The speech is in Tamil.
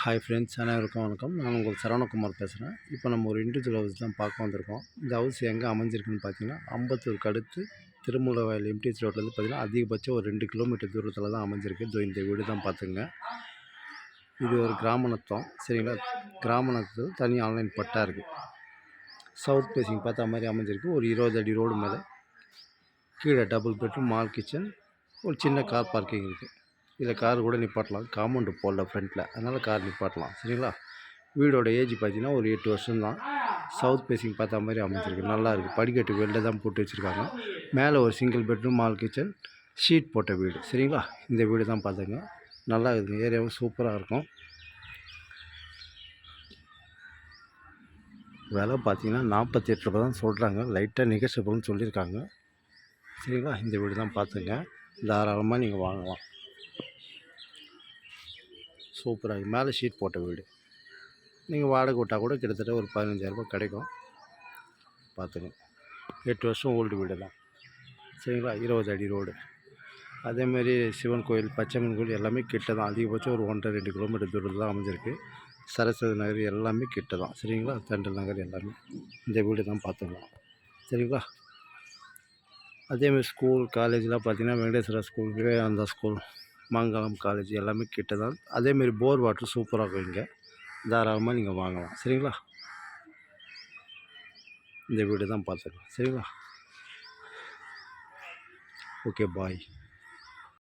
ஹாய் ஃப்ரெண்ட்ஸ், அனைவருக்கும் வணக்கம். நான் உங்கள் சரவணகுமார் பேசுகிறேன். இப்போ நம்ம ஒரு இண்டிவிஜுவல் ஹவுஸ் தான் பார்க்க வந்திருக்கோம். இந்த ஹவுஸ் எங்கே அமைஞ்சிருக்குன்னு பார்த்தீங்கன்னா, அம்பத்தூருக்கு அடுத்து திருமூலவயல் எம்டிஎஸ் ரோட்லேருந்து பார்த்தீங்கன்னா, அதிகபட்சம் ஒரு 2 கிலோமீட்டர் தூரத்தில் தான் அமைஞ்சிருக்கு. இந்த வீடு தான் பார்த்துங்க. இது ஒரு கிராமணத்தம், சரிங்களா? கிராமணத்தில் தனி ஆன்லைன் பட்டா இருக்குது. சவுத் ஃபேஸிங் பார்த்தா மாதிரி அமைஞ்சிருக்கு. ஒரு 20 அடி ரோடு மேலே கீழே டபுள் பெட்ரூம், மால் கிச்சன், ஒரு சின்ன கார் பார்க்கிங் இருக்குது. இதில் கார் கூட நிப்பாட்டலாம். காம்பவுண்டு போடல ஃப்ரண்ட்டில், அதனால் கார் நிப்பாட்டலாம். சரிங்களா? வீடோட ஏஜ் பார்த்தீங்கன்னா ஒரு 8 வருஷம் தான். சவுத் ஃபேஸிங் பார்த்தா மாதிரி அமைஞ்சிருக்கு. நல்லா இருக்குது. படிக்கட்டு வெளில தான் போட்டு வச்சுருக்காங்க. மேலே ஒரு single bedroom, mall kitchen, sheet போட்ட வீடு. சரிங்களா? இந்த வீடு தான் பார்த்துங்க. நல்லா இருக்குதுங்க. ஏரியாவும் சூப்பராக இருக்கும். விலை பார்த்தீங்கன்னா 48 ரூபா தான் சொல்கிறாங்க. லைட்டாக நெகோஷியபிள்னு சொல்லியிருக்காங்க. சரிங்களா? இந்த வீடு தான் பார்த்துங்க. தாராளமாக நீங்கள் வாங்கலாம். சூப்பராக மேலே ஷீட் போட்ட வீடு. நீங்கள் வாடகை விட்டால் கூட கிட்டத்தட்ட ஒரு 15,000 கிடைக்கும். பார்த்துங்க. 8 வருஷம் ஓல்டு வீடு தான். சரிங்களா? 20 அடி ரோடு. அதேமாரி சிவன் கோயில், பச்சையம்மன் கோயில் எல்லாமே கிட்ட தான். அதிகபட்சம் ஒரு 1.5-2 கிலோமீட்டர் தூரத்தில் தான் அமைஞ்சிருக்கு. சரஸ்வதி நகர் எல்லாமே கிட்ட தான். சரிங்களா? தென்றல் நகர் எல்லாமே இந்த வீடு தான் பார்த்துக்கலாம். சரிங்களா? அதேமாதிரி ஸ்கூல், காலேஜெலாம் பார்த்திங்கன்னா வெங்கடேஸ்வரா ஸ்கூல், விவேகானந்தா ஸ்கூல், மங்களம் காலேஜ் எல்லாமே கிட்ட தான். அதேமாரி போர் வாட்டர் சூப்பராக இருக்கும் இங்கே. தாராளமாக நீங்கள் வாங்கலாம். சரிங்களா? இந்த வீடு தான் பார்த்துக்கலாம். சரிங்களா? ஓகே, பாய்.